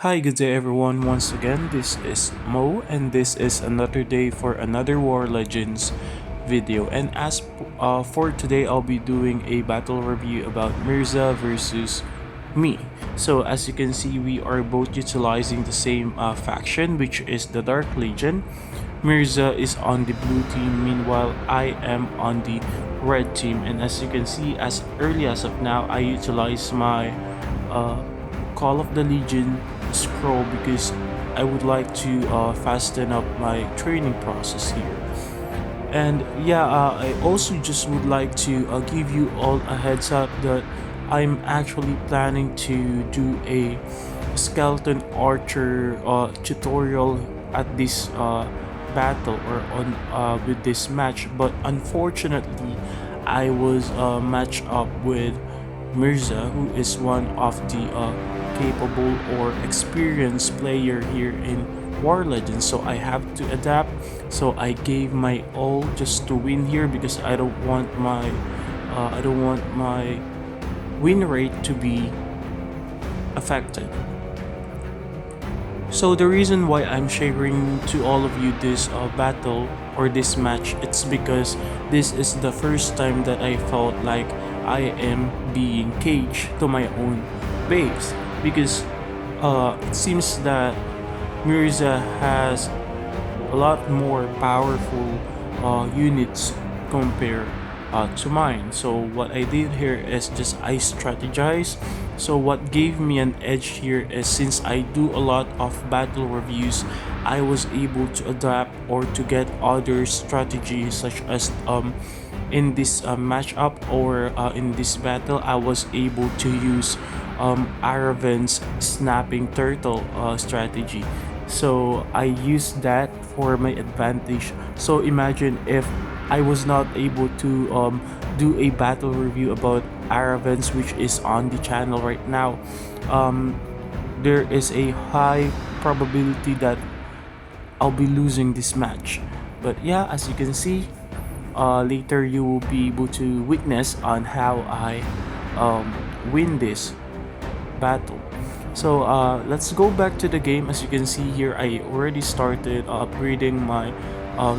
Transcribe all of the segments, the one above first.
Hi, good day everyone. Once again, this is Mo, and this is another day for another War Legends video. And for today, I'll be doing a battle review about Mirza versus me. So as you can see, we are both utilizing the same faction, which is the Dark Legion. Mirza is on the blue team, meanwhile I am on the red team. And as you can see, as early as of now, I utilize my uh, Call of the Legion scroll because I would like to fasten up my training process here. And yeah, I also just would like to give you all a heads up that I'm actually planning to do a skeleton archer tutorial at this battle or on with this match, but unfortunately I was matched up with Mirza, who is one of the capable or experienced player here in War Legends, so I have to adapt. So I gave my all just to win here because I don't want my win rate to be affected. So the reason why I'm sharing to all of you this battle or this match, it's because this is the first time that I felt like I am being caged to my own base, because it seems that Mirza has a lot more powerful units compared to mine. So what I did here is just I strategize. So what gave me an edge here is, since I do a lot of battle reviews, I was able to adapt or to get other strategies, such as in this matchup or in this battle I was able to use Aravan's snapping turtle strategy. So I used that for my advantage. So imagine if I was not able to do a battle review about Aravans, which is on the channel right now. Um, there is a high probability that I'll be losing this match. But yeah, as you can see, later you will be able to witness on how I win this battle. So let's go back to the game. As you can see here, I already started upgrading my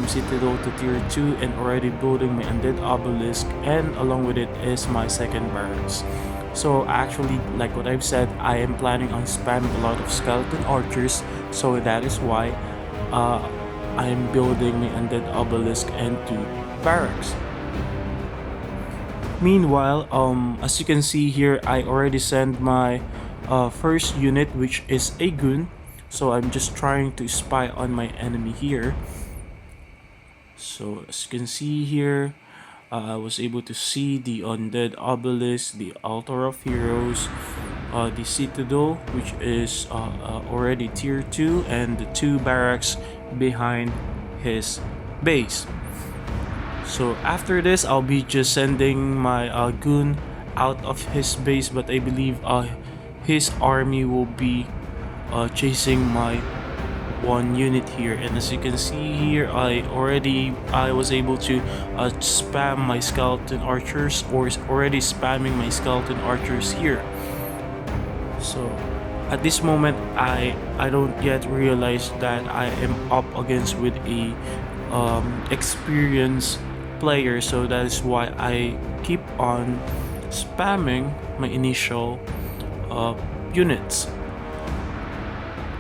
Citadel to tier 2 and already building my Undead Obelisk, and along with it is my second barracks. So actually, like what I've said, I am planning on spamming a lot of skeleton archers, so that is why uh, I am building my Undead Obelisk and 2 barracks. Meanwhile, as you can see here, I already sent my first unit, which is a goon. So I'm just trying to spy on my enemy here. So as you can see here, I was able to see the Undead Obelisk, the Altar of Heroes, the Citadel, which is already tier 2, and the 2 barracks behind his base. So after this, I'll be just sending my goon out of his base, but I believe his army will be chasing my one unit here. And as you can see here, I was able to spam my skeleton archers, or is already spamming my skeleton archers here. So at this moment, I don't yet realize that I am up against with a experienced player, so that is why I keep on spamming my initial units.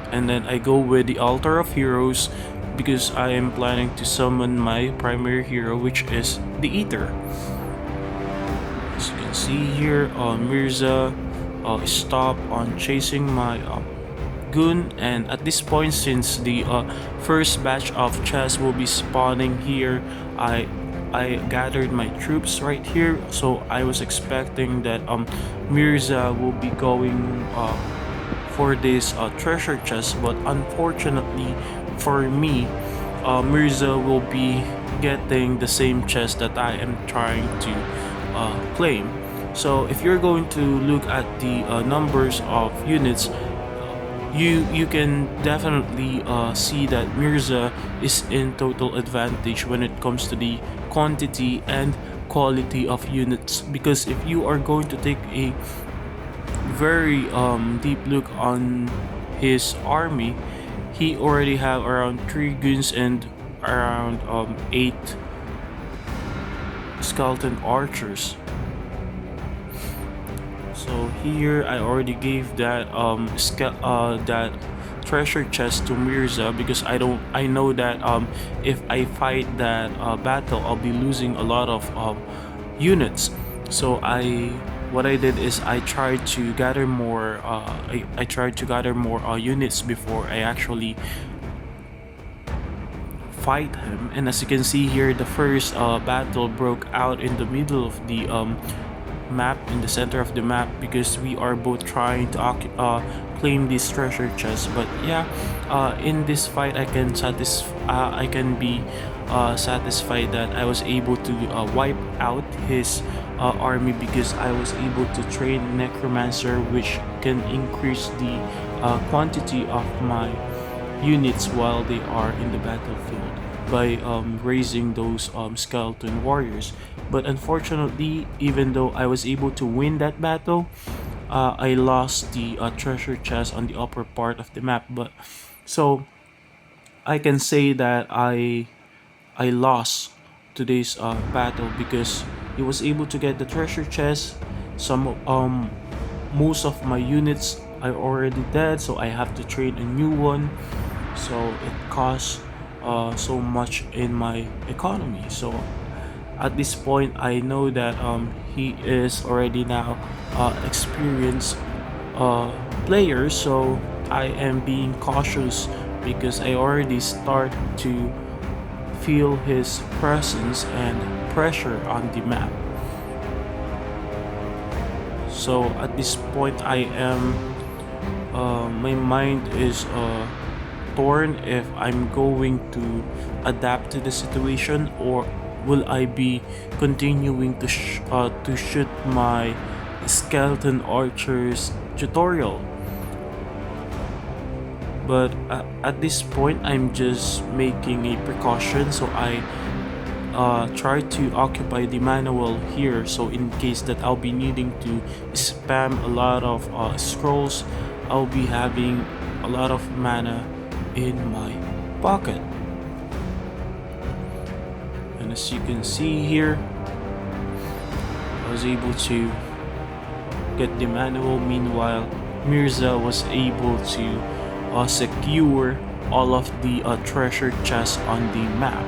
And then I go with the Altar of Heroes because I am planning to summon my primary hero, which is the Eater. As you can see here, Mirza stop on chasing my goon, and at this point, since the first batch of chests will be spawning here, I gathered my troops right here. So I was expecting that Mirza will be going for this treasure chest, but unfortunately for me, Mirza will be getting the same chest that I am trying to claim. So if you're going to look at the numbers of units, you can definitely see that Mirza is in total advantage when it comes to the quantity and quality of units, because if you are going to take a very deep look on his army, he already have around 3 guns and around 8 skeleton archers. So here I already gave that that treasure chest to Mirza because I know that if I fight that battle, I'll be losing a lot of units. So what I did is I tried to gather more I tried to gather more units before I actually fight him. And as you can see here, the first battle broke out in the middle of the map, in the center of the map, because we are both trying to claim this treasure chest. But yeah, in this fight I can be satisfied that I was able to wipe out his army because I was able to train necromancer, which can increase the quantity of my units while they are in the battlefield by raising those skeleton warriors. But unfortunately, even though I was able to win that battle, I lost the treasure chest on the upper part of the map. But so I can say that I lost today's battle because he was able to get the treasure chest. Most of my units are already dead, so I have to train a new one. So it costs so much in my economy. So at this point, I know that he is already now experienced player. So I am being cautious because I already start to feel his presence and pressure on the map. So at this point, my mind is torn if I'm going to adapt to the situation, or will I be continuing to shoot my skeleton archers tutorial. But at this point, I'm just making a precaution, so I try to occupy the manual here, so in case that I'll be needing to spam a lot of scrolls, I'll be having a lot of mana in my pocket. And as you can see here, I was able to get the manual. Meanwhile, Mirza was able to secure all of the treasure chests on the map.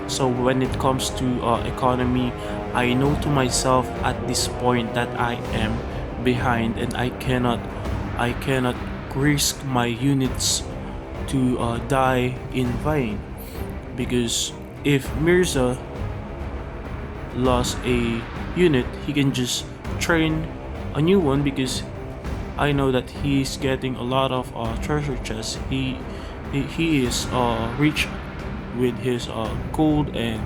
So when it comes to economy, I know to myself at this point that I am behind, and I cannot risk my units to die in vain, because if Mirza lost a unit, he can just train a new one, because I know that he's getting a lot of treasure chests. He is rich with his gold and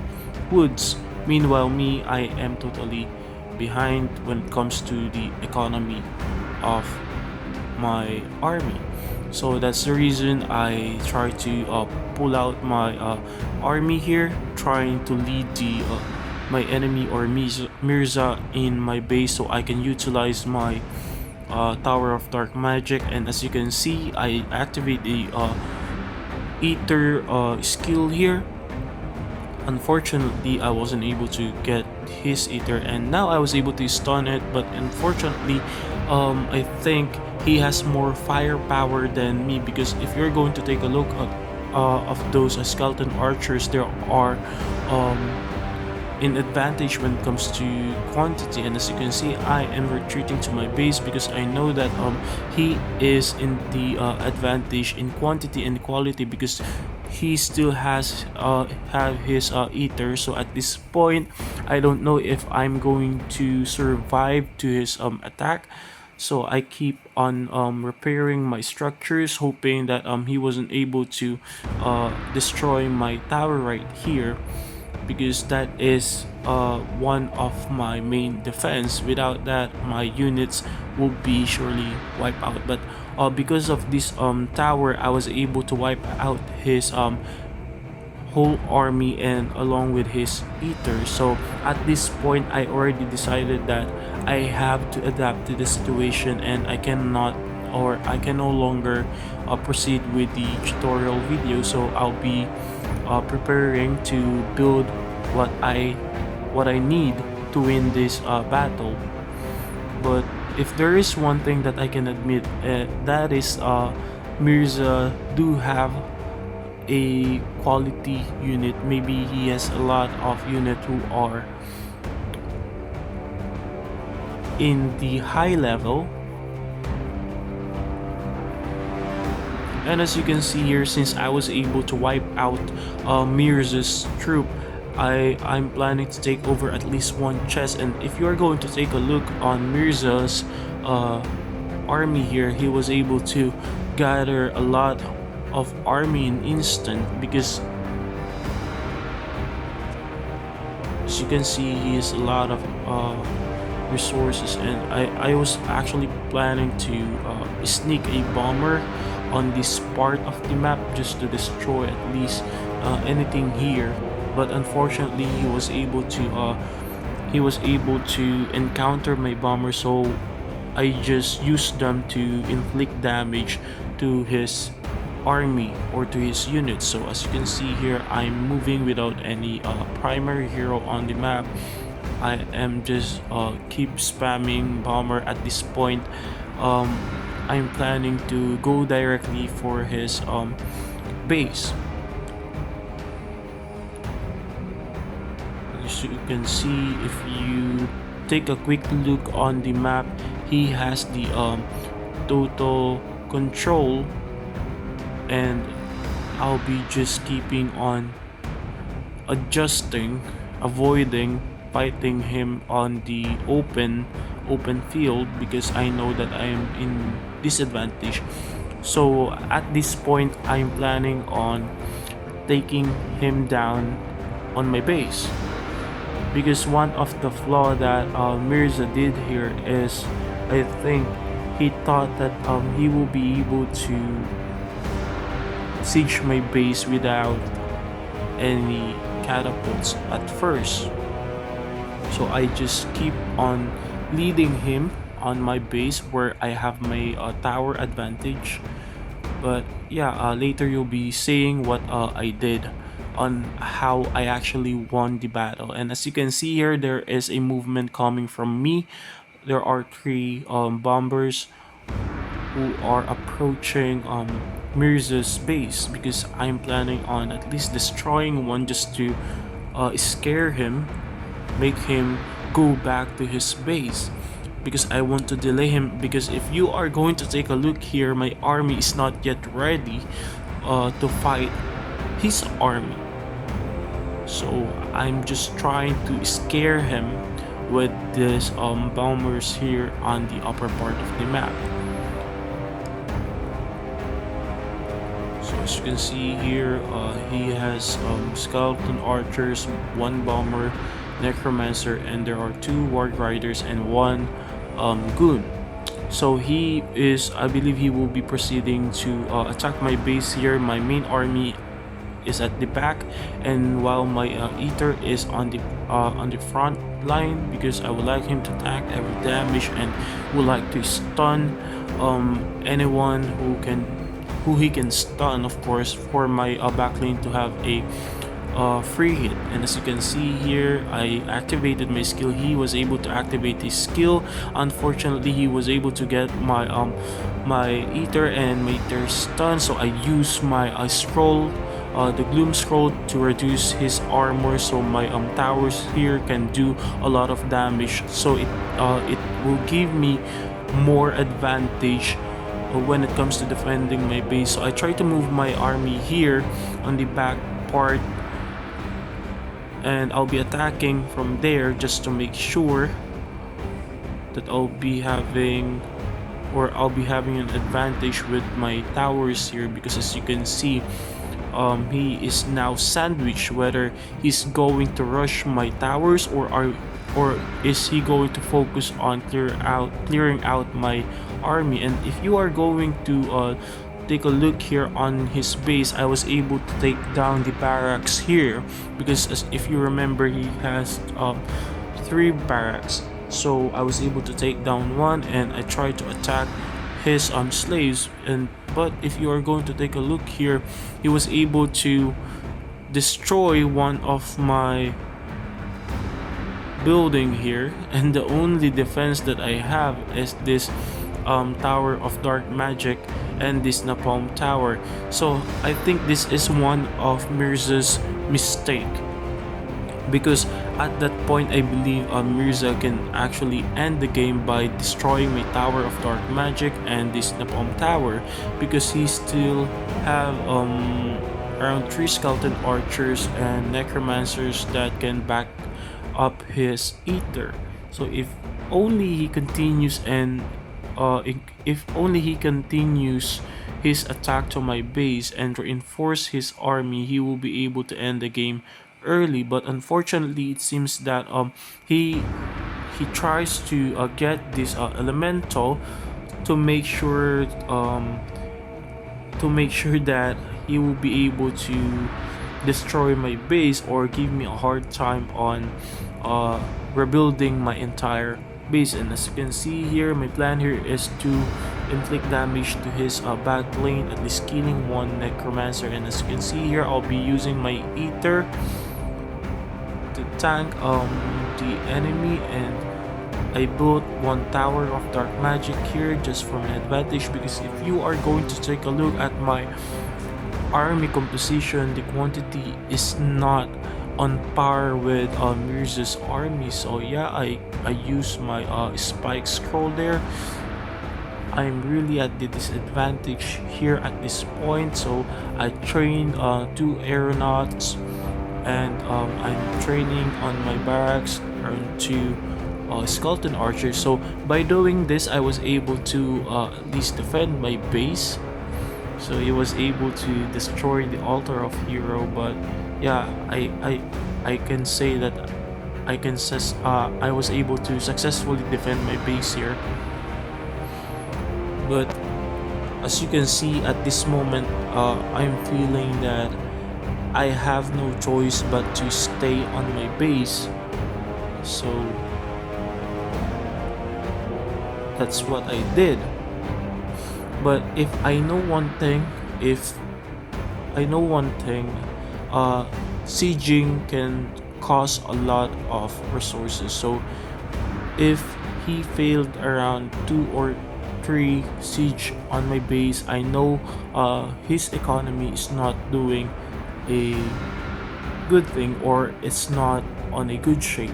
woods. Meanwhile, me, I am totally behind when it comes to the economy of my army. So that's the reason I try to pull out my army here, trying to lead my enemy or Mirza in my base, so I can utilize my Tower of Dark Magic. And as you can see, I activate the Ether skill here. Unfortunately, I wasn't able to get his Ether, and now I was able to stun it. But unfortunately, I think he has more firepower than me, because if you're going to take a look at of those skeleton archers, there are an advantage when it comes to quantity. And as you can see, I am retreating to my base because I know that he is in the advantage in quantity and quality, because he still has have his ether. So at this point, I don't know if I'm going to survive to his attack. So I keep on repairing my structures, hoping that he wasn't able to destroy my tower right here, because that is one of my main defense. Without that, my units will be surely wiped out. But because of this tower, I was able to wipe out his whole army and along with his ether. So at this point, I already decided that I have to adapt to the situation, and I cannot or I can no longer proceed with the tutorial video, so I'll be preparing to build what I need to win this battle. But if there is one thing that I can admit, that is Mirza do have a quality unit. Maybe he has a lot of unit who are in the high level. And as you can see here, since I was able to wipe out Mirza's troop, I'm planning to take over at least one chest. And if you are going to take a look on Mirza's army here, he was able to gather a lot of army in instant, because as you can see, he has a lot of resources. And I was actually planning to sneak a bomber on this part of the map just to destroy at least anything here, but unfortunately he was able to encounter my bomber, so I just used them to inflict damage to his army or to his units. So as you can see here, I'm moving without any primary hero on the map. I am just keep spamming bomber at this point. I'm planning to go directly for his base. As you can see, if you take a quick look on the map, he has the total control, and I'll be just keeping on adjusting, avoiding fighting him on the open field, because I know that I am in disadvantage. So at this point, I'm planning on taking him down on my base, because one of the flaw that Mirza did here is, I think he thought that he will be able to siege my base without any catapults at first. So I just keep on leading him on my base where I have my tower advantage. But yeah, later you'll be seeing what I did on how I actually won the battle. And as you can see here, there is a movement coming from me. There are three bombers who are approaching Mirza's base, because I'm planning on at least destroying one just to scare him, make him go back to his base, because I want to delay him. Because if you are going to take a look here, my army is not yet ready to fight his army. So I'm just trying to scare him with these bombers here on the upper part of the map. So as you can see here, he has skeleton archers, one bomber, necromancer, and there are two ward riders and one goon. So he is, I believe he will be proceeding to attack my base here. My main army is at the back, and while my eater is on the front line, because I would like him to tank every damage and would like to stun anyone who he can stun, of course, for my backlane to have a free hit. And as you can see here, I activated my skill. He was able to activate his skill. Unfortunately, he was able to get my my eater and my eater stun, so I used my scroll, the gloom scroll, to reduce his armor, so my towers here can do a lot of damage. So it will give me more advantage when it comes to defending my base. So I try to move my army here on the back part, and I'll be attacking from there just to make sure that I'll be having an advantage with my towers here, because as you can see, he is now sandwiched, whether he's going to rush my towers or is he going to focus on clearing out my army. And if you are going to take a look here on his base, I was able to take down the barracks here, because if you remember, he has 3 barracks. So I was able to take down one, and I tried to attack his slaves. And but if you are going to take a look here, he was able to destroy one of my building here, and the only defense that I have is this tower of dark magic and this napalm tower. So I think this is one of Mirza's mistake, because at that point I believe Mirza can actually end the game by destroying my tower of dark magic and this napalm tower, because he still have around 3 skeleton archers and necromancers that can back up his ether. So if only he continues and if only he continues his attack to my base and reinforce his army, he will be able to end the game early. But unfortunately, it seems that he he tries to get this elemental to make sure that he will be able to destroy my base or give me a hard time on rebuilding my entire base. And as you can see here, my plan here is to inflict damage to his back lane, at least killing one necromancer. And as you can see here, I'll be using my ether to tank the enemy, and I built one tower of dark magic here just for my advantage, because if you are going to take a look at my army composition, the quantity is not on par with Mirza's army. So yeah, I use my spike scroll there. I'm really at the disadvantage here at this point, so I trained 2 aeronauts, and I'm training on my barracks around 2 skeleton archers. So by doing this, I was able to at least defend my base. So he was able to destroy the altar of hero. But yeah, I can say that I was able to successfully defend my base here. But as you can see at this moment, I'm feeling that I have no choice but to stay on my base. So that's what I did. But if I know one thing, sieging can cost a lot of resources. So if he failed around 2 or 3 siege on my base, I know his economy is not doing a good thing, or it's not on a good shape.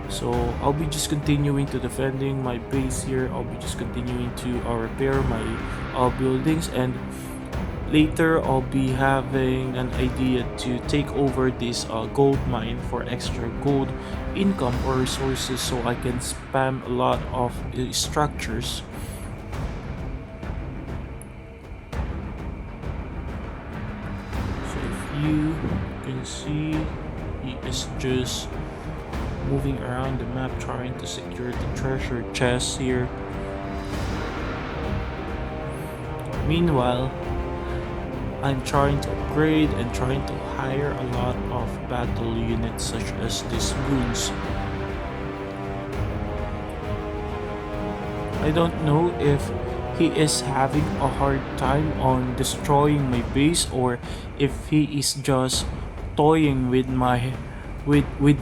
So I'll be just continuing to defending my base here. I'll be just continuing to repair my buildings, and later I'll be having an idea to take over this gold mine for extra gold income or resources, so I can spam a lot of structures. So if you can see, he is just moving around the map trying to secure the treasure chests here. Meanwhile, I'm trying to upgrade and trying to hire a lot of battle units such as these goons. I don't know if he is having a hard time on destroying my base, or if he is just toying with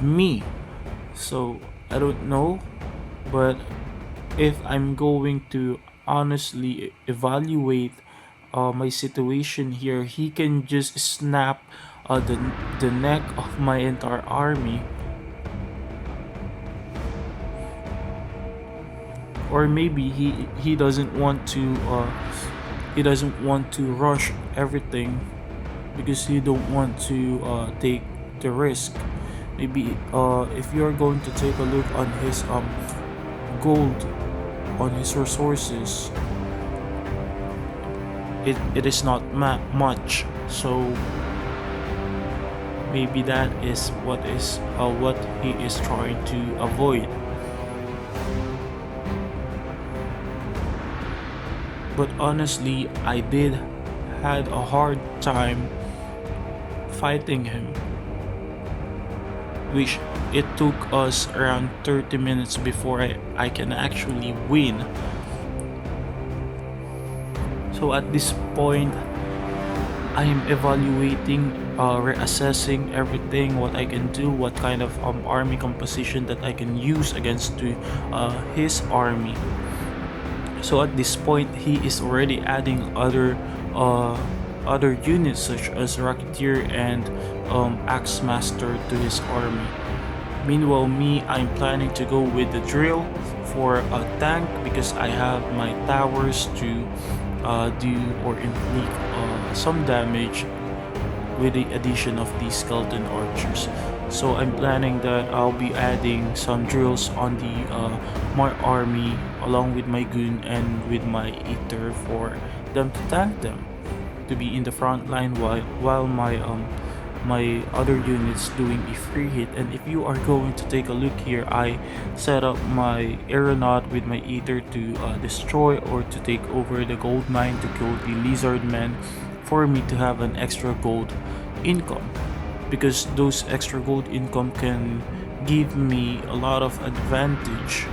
me. So I don't know, but if I'm going to honestly evaluate my situation here, he can just snap the neck of my entire army. Or maybe he doesn't want to rush everything, because he don't want to take the risk. Maybe if you're going to take a look on his gold, on his resources, it is not much. So maybe that is what he is trying to avoid. But honestly, I did had a hard time fighting him, which it took us around 30 minutes before I can actually win. So at this point, I am evaluating, reassessing everything, what I can do, what kind of army composition that I can use against his army. So at this point, he is already adding uh, other units such as Rocketeer and Axe Master to his army. Meanwhile, me, I'm planning to go with the drill for a tank because I have my towers to do or inflict some damage with the addition of these skeleton archers. So I'm planning that I'll be adding some drills on the my army along with my goon and with my eater for them to tank them, to be in the front line while my other units doing a free hit. And if you are going to take a look here, I set up my aeronaut with my eater to destroy or to take over the gold mine to kill the lizard men for me to have an extra gold income, because those extra gold income can give me a lot of advantage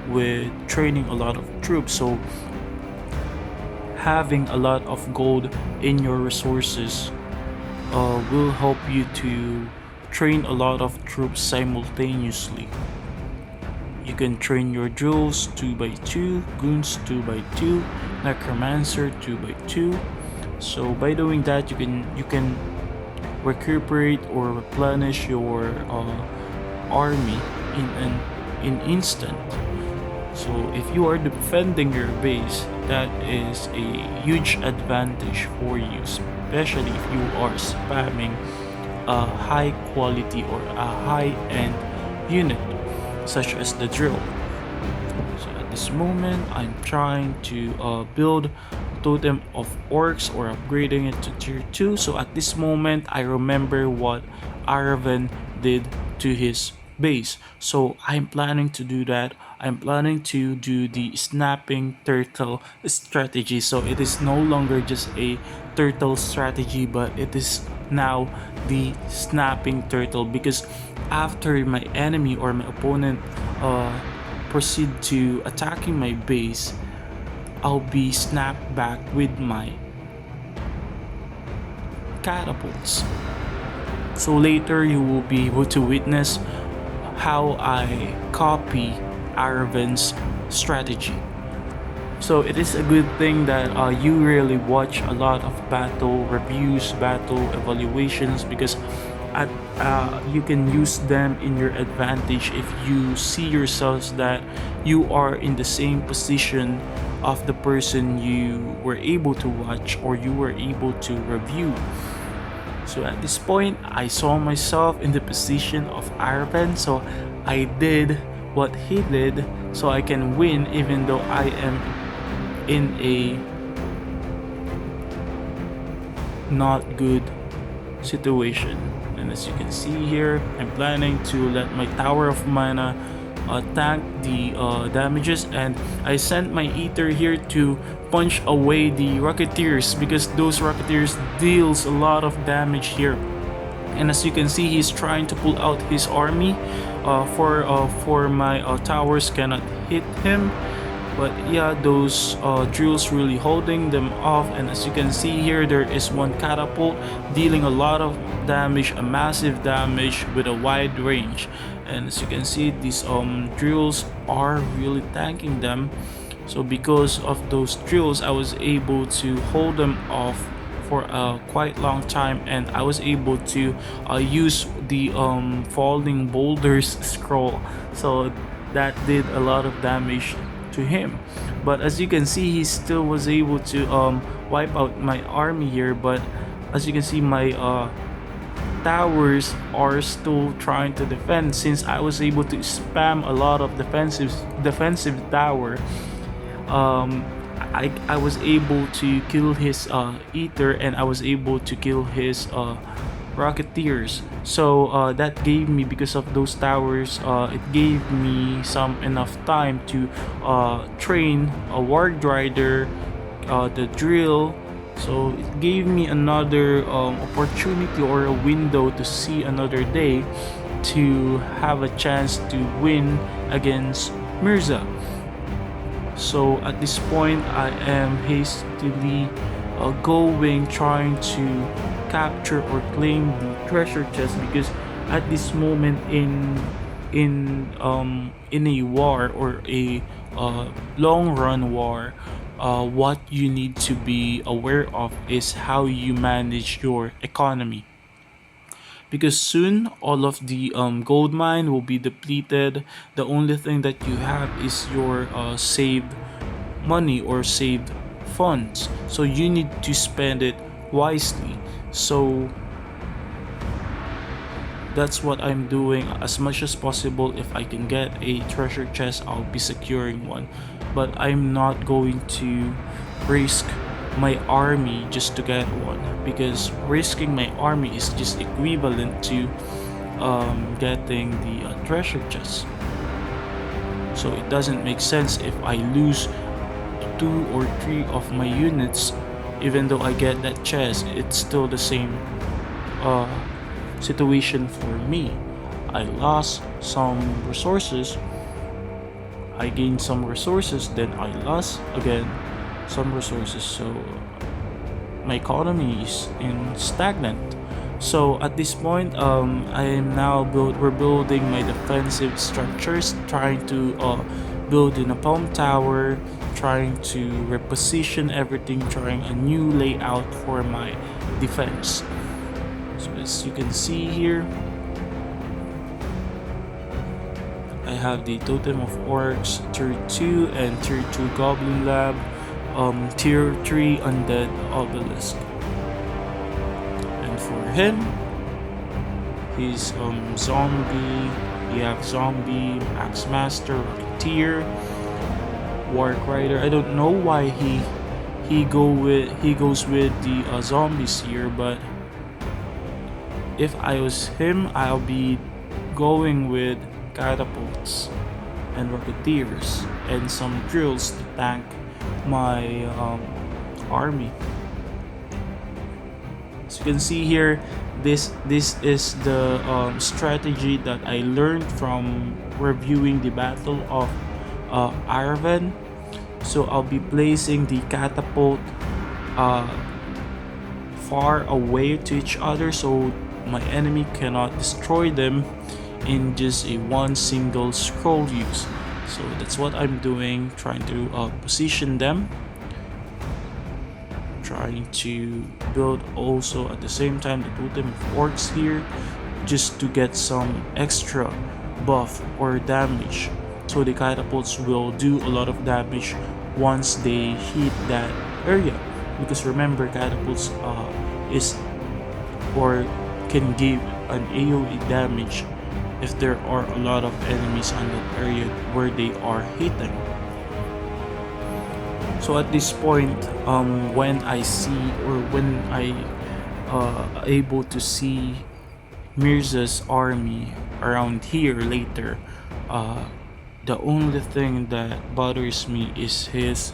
with training a lot of troops. So having a lot of gold in your resources will help you to train a lot of troops simultaneously. You can train your drills 2x2, goons 2x2, necromancer 2x2. So by doing that, you can recuperate or replenish your army in an instant. So if you are defending your base, that is a huge advantage for you, especially if you are spamming a high quality or a high end unit such as the drill. So at this moment, I'm trying to build totem of orcs or upgrading it to tier 2. So at this moment, I remember what Aravan did to his base. So I'm planning to do that. I'm planning to do the snapping turtle strategy. So it is no longer just a turtle strategy, but it is now the snapping turtle, because after my enemy or my opponent proceed to attacking my base, I'll be snapped back with my catapults. So later you will be able to witness how I copy Aravan's strategy. So it is a good thing that you really watch a lot of battle reviews, battle evaluations, because you can use them in your advantage if you see yourselves that you are in the same position of the person you were able to watch or you were able to review. So at this point, I saw myself in the position of Aravan, so I did what he did so I can win, even though I am in a not good situation. And as you can see here, I'm planning to let my Tower of Mana tank the damages, and I sent my eater here to punch away the Rocketeers, because those Rocketeers deals a lot of damage here. And as you can see, he's trying to pull out his army for my towers cannot hit him. But yeah, those drills really holding them off. And as you can see here, there is one catapult dealing a lot of damage, a massive damage with a wide range. And as you can see, these drills are really tanking them. So because of those drills, I was able to hold them off for a quite long time, and I was able to use the falling boulders scroll. So that did a lot of damage to him. But as you can see, he still was able to wipe out my army here. But as you can see, my towers are still trying to defend, since I was able to spam a lot of defensive tower. I was able to kill his eater, and I was able to kill his Rocketeers. So that gave me, because of those towers, it gave me some enough time to train a Warg Rider, the drill. So it gave me another opportunity or a window to see another day to have a chance to win against Mirza. So at this point, I am hastily going, trying to capture or claim the treasure chest, because at this moment in a war or a long run war, what you need to be aware of is how you manage your economy, because soon all of the gold mine will be depleted. The only thing that you have is your saved money or saved funds, so you need to spend it wisely. So that's what I'm doing as much as possible. If I can get a treasure chest, I'll be securing one, but I'm not going to risk my army just to get one, because risking my army is just equivalent to getting the treasure chest. So it doesn't make sense if I lose 2 or 3 of my units. Even though I get that chest, it's still the same uh, situation for me. I lost some resources, I gained some resources, then I lost again some resources. So my economy is in stagnant. So at this point, I am now we're building my defensive structures, trying to build in a palm tower, trying to reposition everything, trying a new layout for my defense. So as you can see here, I have the Totem of Orcs, Tier 2 and Tier 2 Goblin Lab, Tier 3 Undead Obelisk. And for him, he's Zombie, you have Zombie, Axe Master, Rocketeer, Warg Rider. I don't know why he goes with the zombies here, but if I was him, I'll be going with catapults and rocketeers and some drills to tank my army. As you can see here, this is the strategy that I learned from reviewing the Battle of Aravan. So I'll be placing the catapult far away to each other, so my enemy cannot destroy them in just a one single scroll use. So that's what I'm doing, trying to position them, trying to build also at the same time the Totem of Orcs here, just to get some extra buff or damage, so the catapults will do a lot of damage once they hit that area. Because remember, catapults is or can give an AoE damage if there are a lot of enemies on that area where they are hitting. So at this point, when I see, or when I able to see Mirza's army around here later, the only thing that bothers me is his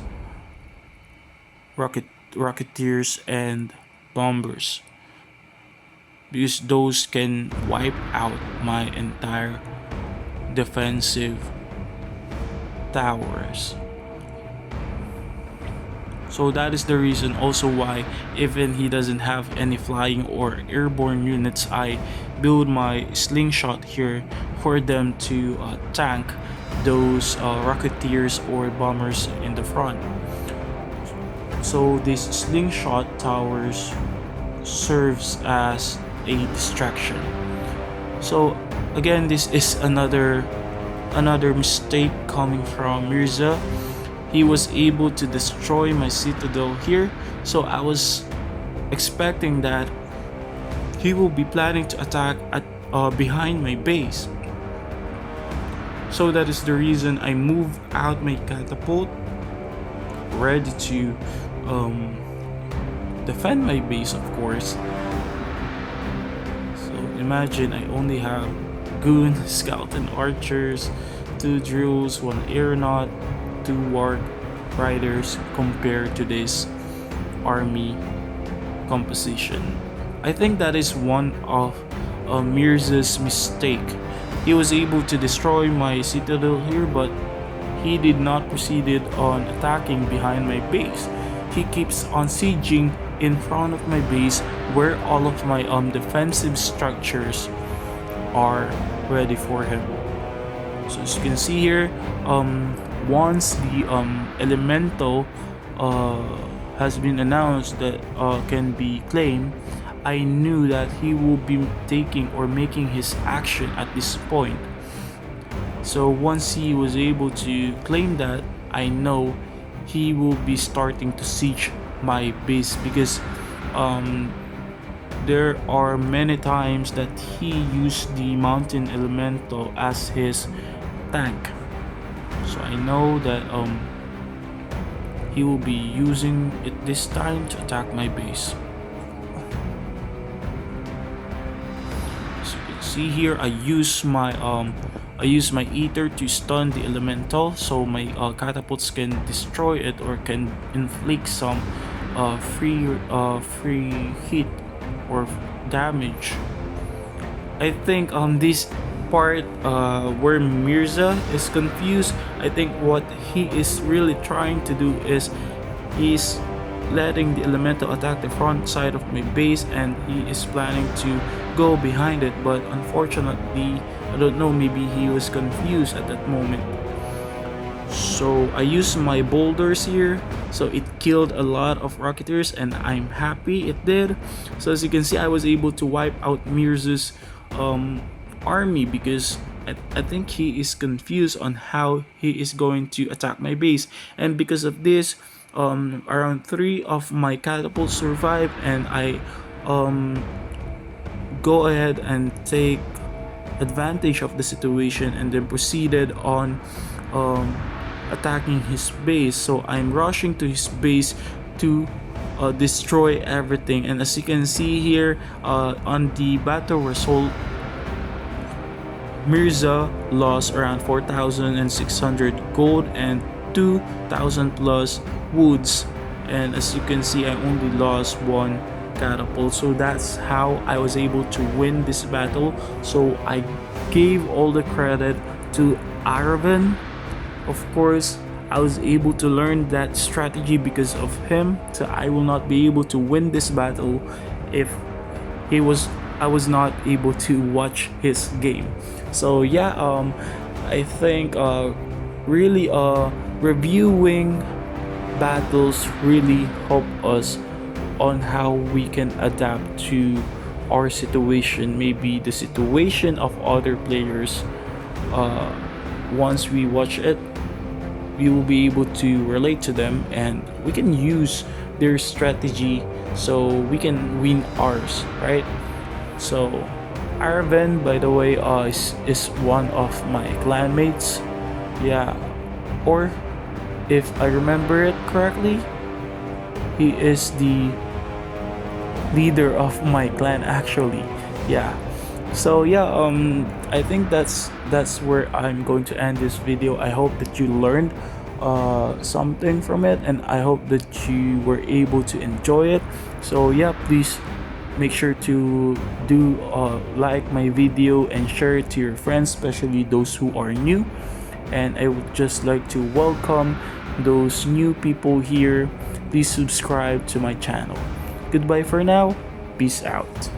rocketeers and bombers, because those can wipe out my entire defensive towers. So that is the reason also why, even he doesn't have any flying or airborne units, I build my slingshot here for them to tank those rocketeers or bombers in the front. So these slingshot towers serves as a distraction. So again, this is another mistake coming from Mirza. He was able to destroy my citadel here, so I was expecting that he will be planning to attack at behind my base. So that is the reason I moved out my catapult, ready to defend my base, of course. So imagine I only have goon, scout, and archers, 2 drills, 1 aeronaut, 2 warg riders compared to this army composition. I think that is one of Mirza's mistake. He was able to destroy my citadel here, but he did not proceeded on attacking behind my base. He keeps on sieging in front of my base where all of my defensive structures are ready for him. So as you can see here, once the elemental has been announced that can be claimed, I knew that he will be taking or making his action at this point. So once he was able to claim that, I know he will be starting to siege my base because um, there are many times that he used the mountain elemental as his tank. So I know that he will be using it this time to attack my base. So you can see here, I use my ether to stun the elemental, so my catapults can destroy it or can inflict some free hit or damage. I think this part where Mirza is confused, I think what he is really trying to do is he's letting the elemental attack the front side of my base and he is planning to go behind it, but unfortunately I don't know, maybe he was confused at that moment. So I used my boulders here, so it killed a lot of rocketeers and I'm happy it did. So as you can see, I was able to wipe out Mirza's army because I think he is confused on how he is going to attack my base, and because of this around 3 of my catapults survive and I go ahead and take advantage of the situation and then proceeded on attacking his base. So I'm rushing to his base to destroy everything, and as you can see here on the battle result, Mirza lost around 4,600 gold and 2,000 plus woods, and as you can see I only lost 1 catapult. So that's how I was able to win this battle. So I gave all the credit to Aravan. Of course, I was able to learn that strategy because of him, so I will not be able to win this battle if I was not able to watch his game. So yeah, I think really reviewing battles really help us on how we can adapt to our situation, maybe the situation of other players. Once we watch it, we will be able to relate to them and we can use their strategy so we can win ours, right? So Arven, by the way, is one of my clanmates. Yeah, or if I remember it correctly, he is the leader of my clan actually. Yeah. So yeah, I think that's where I'm going to end this video. I hope that you learned something from it, and I hope that you were able to enjoy it. So yeah, please make sure to do like my video and share it to your friends, especially those who are new. And I would just like to welcome those new people here. Please subscribe to my channel. Goodbye for now. Peace out.